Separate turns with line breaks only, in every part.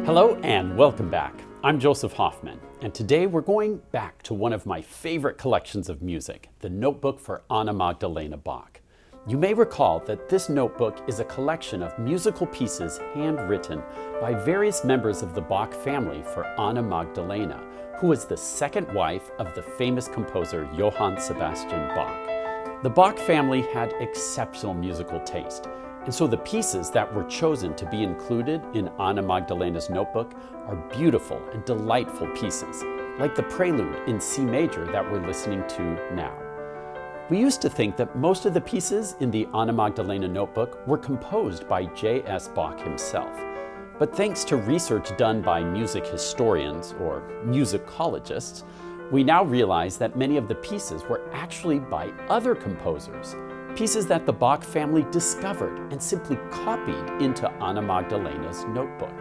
Hello and welcome back. I'm Joseph Hoffman, and today we're going back to one of my favorite collections of music, the Notebook for Anna Magdalena Bach. You may recall that this notebook is a collection of musical pieces handwritten by various members of the Bach family for Anna Magdalena, who was the second wife of the famous composer Johann Sebastian Bach. The Bach family had exceptional musical taste, and so the pieces that were chosen to be included in Anna Magdalena's notebook are beautiful and delightful pieces, like the prelude in C major that we're listening to now. We used to think that most of the pieces in the Anna Magdalena notebook were composed by J.S. Bach himself. But thanks to research done by music historians or musicologists, we now realize that many of the pieces were actually by other composers, pieces that the Bach family discovered and simply copied into Anna Magdalena's notebook.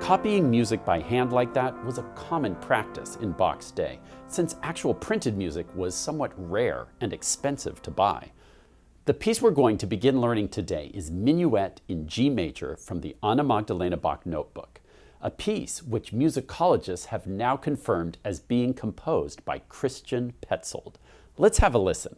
Copying music by hand like that was a common practice in Bach's day, since actual printed music was somewhat rare and expensive to buy. The piece we're going to begin learning today is Minuet in G major from the Anna Magdalena Bach notebook, a piece which musicologists have now confirmed as being composed by Christian Petzold. Let's have a listen.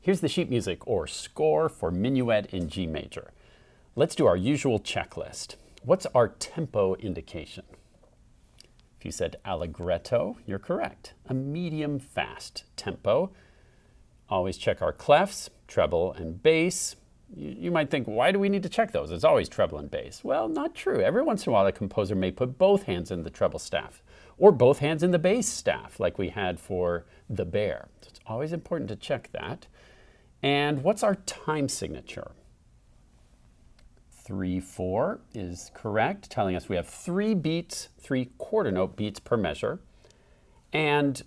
Here's the sheet music or score for Minuet in G major. Let's do our usual checklist. What's our tempo indication? If you said allegretto, you're correct. A medium fast tempo. Always check our clefs, treble and bass. You might think, why do we need to check those? It's always treble and bass. Well, not true. Every once in a while, a composer may put both hands in the treble staff or both hands in the bass staff, like we had for The Bear. So it's always important to check that. And what's our time signature? 3/4 is correct, telling us we have 3 beats, 3 quarter note beats per measure. And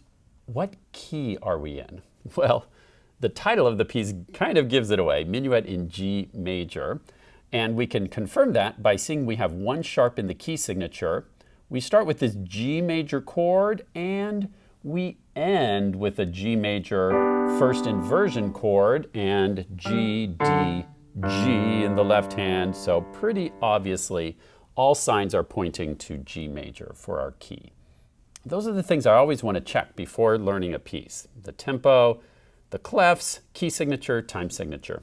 what key are we in? Well, the title of the piece kind of gives it away, Minuet in G major. And we can confirm that by seeing we have 1 sharp in the key signature. We start with this G major chord and we end with a G major first inversion chord and G, D, G in the left hand. So pretty obviously, all signs are pointing to G major for our key. Those are the things I always want to check before learning a piece. The tempo, the clefs, key signature, time signature.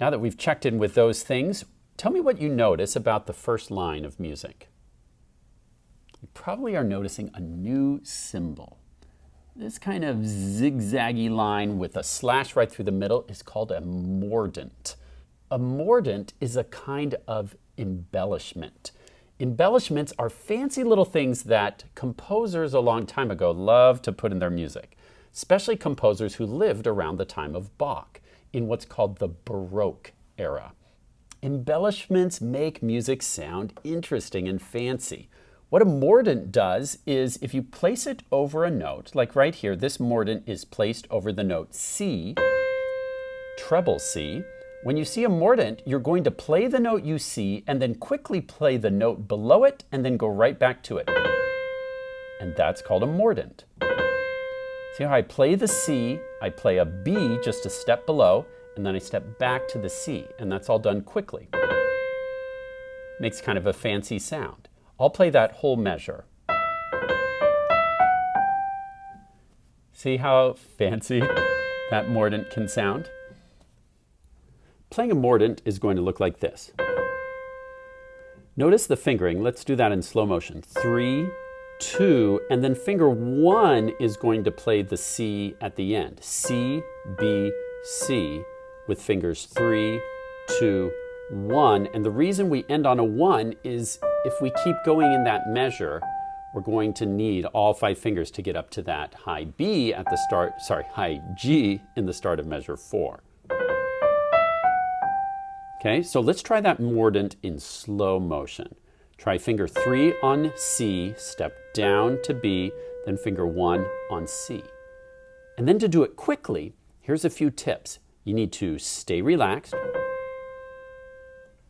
Now that we've checked in with those things, tell me what you notice about the first line of music. You probably are noticing a new symbol. This kind of zigzaggy line with a slash right through the middle is called a mordent. A mordent is a kind of embellishment. Embellishments are fancy little things that composers a long time ago loved to put in their music, especially composers who lived around the time of Bach in what's called the Baroque era. Embellishments make music sound interesting and fancy. What a mordent does is if you place it over a note, like right here, this mordent is placed over the note C, treble C. When you see a mordent, you're going to play the note you see and then quickly play the note below it and then go right back to it. and that's called a mordent. See how I play the C, I play a B just a step below, and then I step back to the C, and that's all done quickly. Makes kind of a fancy sound. I'll play that whole measure. See how fancy that mordent can sound? Playing a mordent is going to look like this. Notice the fingering. Let's do that in slow motion. 3, 2, and then finger 1 is going to play the C at the end. C, B, C, with fingers 3, 2, 1. And the reason we end on a 1 is if we keep going in that measure, we're going to need all 5 fingers to get up to that high B at the start, high G in the start of measure 4. Okay, so let's try that mordent in slow motion. Try finger 3 on C, step down to B, then finger 1 on C. And then to do it quickly, here's a few tips. You need to stay relaxed.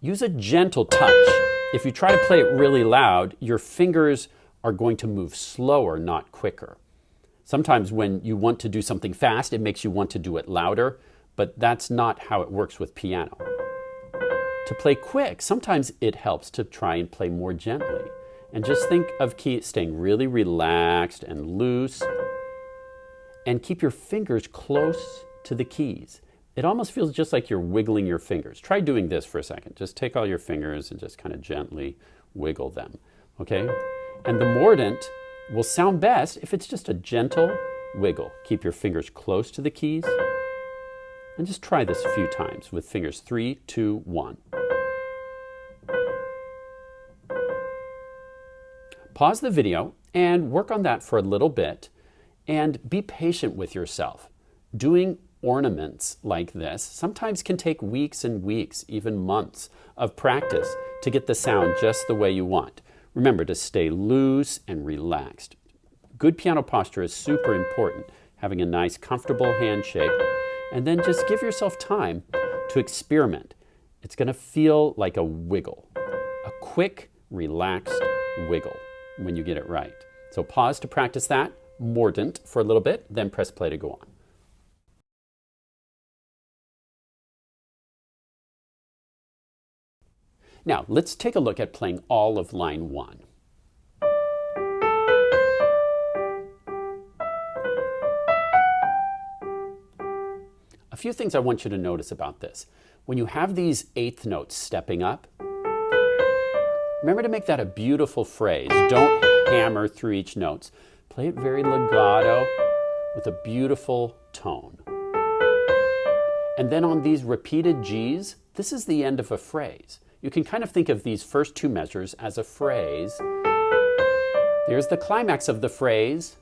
Use a gentle touch. If you try to play it really loud, your fingers are going to move slower, not quicker. Sometimes when you want to do something fast, it makes you want to do it louder, but that's not how it works with piano. To play quick, sometimes it helps to try and play more gently. And just think of staying really relaxed and loose. And keep your fingers close to the keys. It almost feels just like you're wiggling your fingers. Try doing this for a second. Just take all your fingers and just kind of gently wiggle them. Okay? And the mordent will sound best if it's just a gentle wiggle. Keep your fingers close to the keys. And just try this a few times with fingers 3, 2, 1. Pause the video and work on that for a little bit and be patient with yourself. Doing ornaments like this sometimes can take weeks and weeks, even months of practice to get the sound just the way you want. Remember to stay loose and relaxed. Good piano posture is super important. Having a nice, comfortable hand shape. And then just give yourself time to experiment. It's going to feel like a wiggle, a quick, relaxed wiggle when you get it right. So pause to practice that mordent for a little bit, then press play to go on. Now, let's take a look at playing all of line 1. A few things I want you to notice about this. When you have these eighth notes stepping up, remember to make that a beautiful phrase. Don't hammer through each note. Play it very legato with a beautiful tone. And then on these repeated G's, this is the end of a phrase. You can kind of think of these first 2 measures as a phrase. There's the climax of the phrase,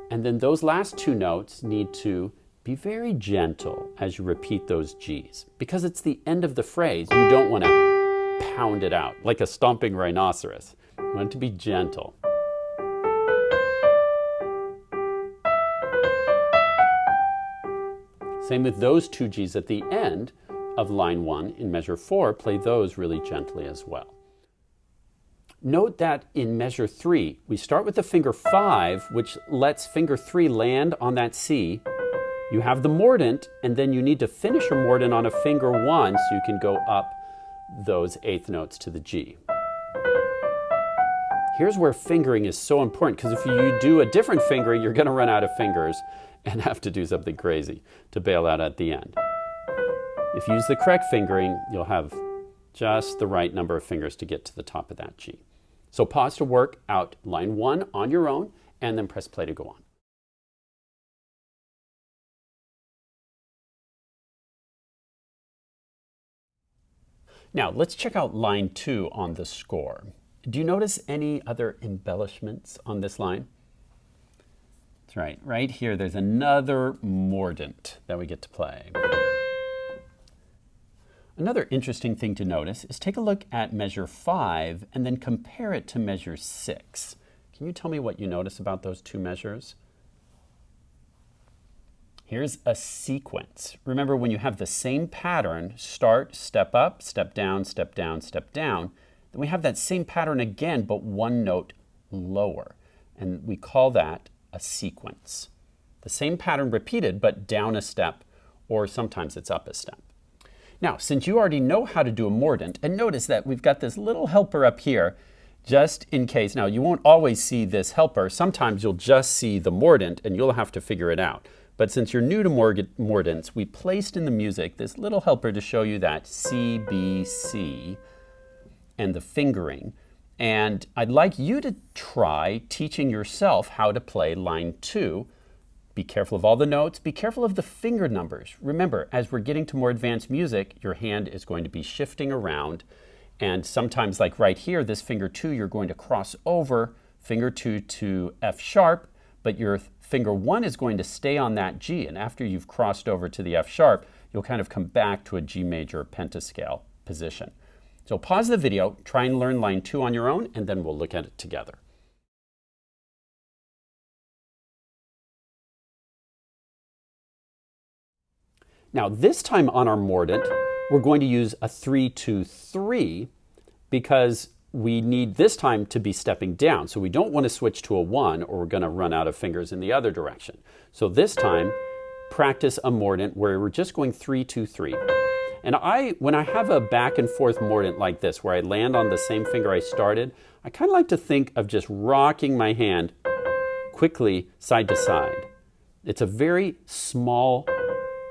and then those last 2 notes need to be very gentle as you repeat those G's. Because it's the end of the phrase, you don't want to pound it out like a stomping rhinoceros. You want it to be gentle. Same with those 2 G's at the end of line 1 in measure 4, play those really gently as well. Note that in measure 3, we start with the finger 5, which lets finger 3 land on that C. You have the mordent, and then you need to finish your mordent on a finger 1 so you can go up those eighth notes to the G. Here's where fingering is so important, because if you do a different fingering, you're going to run out of fingers and have to do something crazy to bail out at the end. If you use the correct fingering, you'll have just the right number of fingers to get to the top of that G. So pause to work out line 1 on your own, and then press play to go on. Now, let's check out line 2 on the score. Do you notice any other embellishments on this line? That's right. Right here, there's another mordent that we get to play. Another interesting thing to notice is take a look at measure 5 and then compare it to measure 6. Can you tell me what you notice about those 2 measures? Here's a sequence. Remember, when you have the same pattern, start, step up, step down, step down, step down, then we have that same pattern again, but 1 note lower. and we call that a sequence. The same pattern repeated, but down a step, or sometimes it's up a step. Now, since you already know how to do a mordent, and notice that we've got this little helper up here, just in case. Now, you won't always see this helper. Sometimes you'll just see the mordent, and you'll have to figure it out. But since you're new to mordents, we placed in the music this little helper to show you that C, B, C, and the fingering. And I'd like you to try teaching yourself how to play line 2. Be careful of all the notes. Be careful of the finger numbers. Remember, as we're getting to more advanced music, your hand is going to be shifting around. And sometimes, like right here, this finger 2, you're going to cross over finger 2 to F sharp, but your finger 1 is going to stay on that G. And after you've crossed over to the F sharp, you'll kind of come back to a G major pentascale position. So pause the video, try and learn line 2 on your own, and then we'll look at it together. Now this time on our mordent, we're going to use a 3-2-3 because we need this time to be stepping down. So we don't want to switch to a 1 or we're going to run out of fingers in the other direction. So this time, practice a mordent where we're just going 3-2-3. And when I have a back and forth mordent like this, where I land on the same finger I started, I kind of like to think of just rocking my hand quickly side to side. It's a very small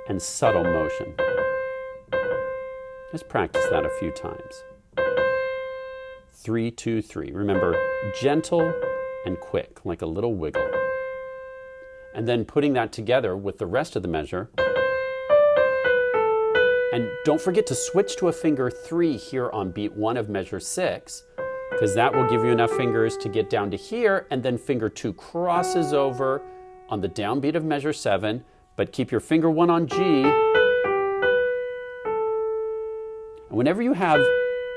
and subtle motion. Just practice that a few times. 3-2-3. Remember, gentle and quick, like a little wiggle. And then putting that together with the rest of the measure. And don't forget to switch to a finger 3 here on beat 1 of measure 6, because that will give you enough fingers to get down to here, and then finger 2 crosses over on the downbeat of measure 7, but keep your finger 1 on G. And whenever you have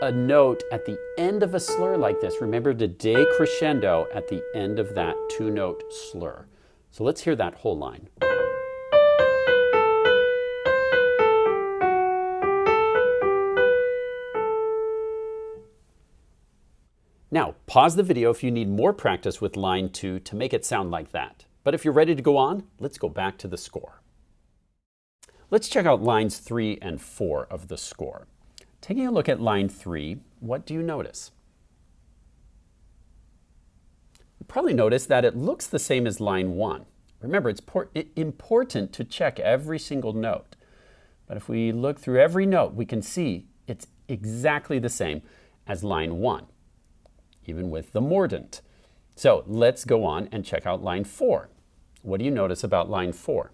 a note at the end of a slur like this, remember to decrescendo at the end of that 2-note slur. So let's hear that whole line. Now, pause the video if you need more practice with line 2 to make it sound like that. But if you're ready to go on, let's go back to the score. Let's check out lines 3 and 4 of the score. Taking a look at line 3, what do you notice? You probably notice that it looks the same as line 1. Remember, it's important to check every single note. But if we look through every note, we can see it's exactly the same as line 1, even with the mordent. So let's go on and check out line 4. What do you notice about line 4?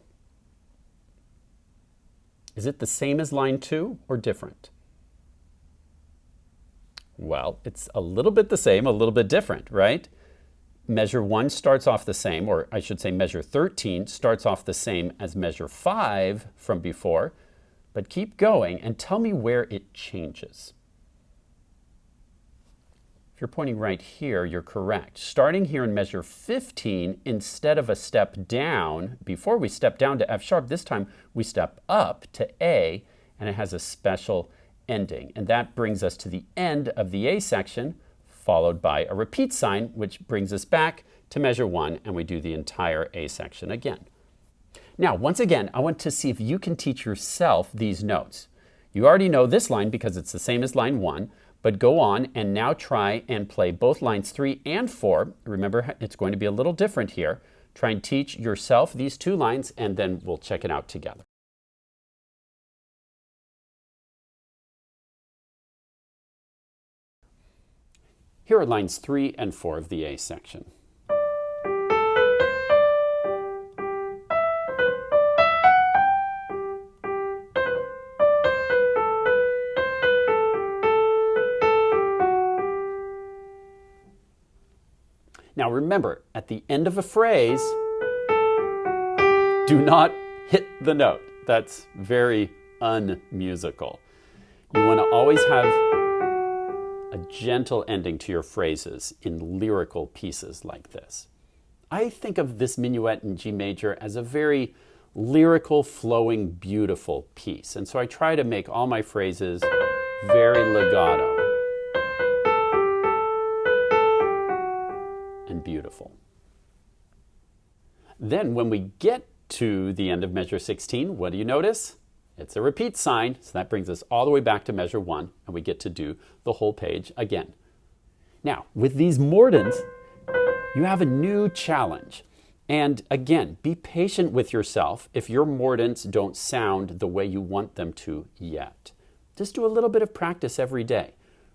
Is it the same as line 2 or different? Well, it's a little bit the same, a little bit different, right? Measure 1 starts off the same, or I should say measure 13 starts off the same as measure 5 from before, but keep going and tell me where it changes. If you're pointing right here, you're correct. Starting here in measure 15, instead of a step down, before we step down to F sharp, this time we step up to A, and it has a special ending. And that brings us to the end of the A section, followed by a repeat sign, which brings us back to measure 1, and we do the entire A section again. Now, once again, I want to see if you can teach yourself these notes. You already know this line because it's the same as line 1, but go on and now try and play both lines 3 and 4. Remember, it's going to be a little different here. Try and teach yourself these 2 lines, and then we'll check it out together. Here are lines 3 and 4 of the A section. Now remember, at the end of a phrase, do not hit the note. That's very unmusical. You want to always have a gentle ending to your phrases in lyrical pieces like this. I think of this minuet in G major as a very lyrical, flowing, beautiful piece. And so I try to make all my phrases very legato and beautiful. Then when we get to the end of measure 16, what do you notice? It's a repeat sign, so that brings us all the way back to measure 1, and we get to do the whole page again. Now, with these mordents, you have a new challenge. And again, be patient with yourself if your mordents don't sound the way you want them to yet. Just do a little bit of practice every day.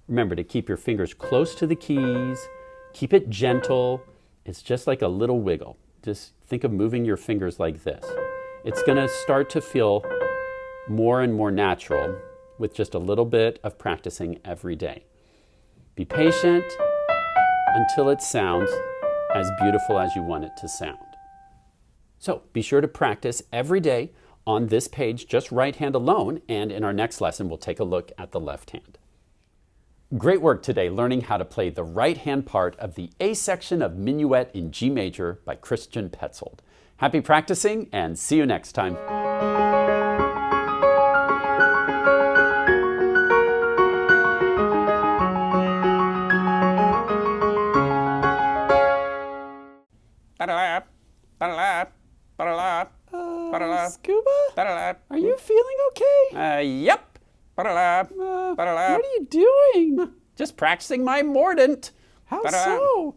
Remember to keep your fingers close to the keys, keep it gentle. It's just like a little wiggle. Just think of moving your fingers like this. It's going to start to feel more and more natural with just a little bit of practicing every day. Be patient until it sounds as beautiful as you want it to sound. So be sure to practice every day on this page, just right hand alone, and in our next lesson, we'll take a look at the left hand. Great work today learning how to play the right hand part of the A section of Minuet in G major by Christian Petzold. Happy practicing and see you next time.
Scuba? Are you feeling okay?
Yep.
What are you doing?
Just practicing my mordent.
How so?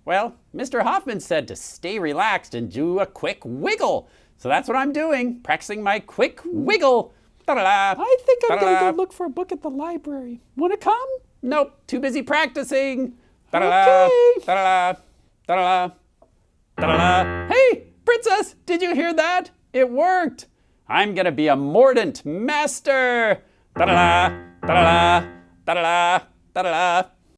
Well, Mr. Hoffman said to stay relaxed and do a quick wiggle. So that's what I'm doing, practicing my quick wiggle.
I think I'm going to go look for a book at the library. Want to come?
Nope, too busy practicing.
Okay.
Hey, princess, did you hear that? It worked. I'm going to be a mordent master. Da-da-da, da-da-da, da-da-da, da-da-da.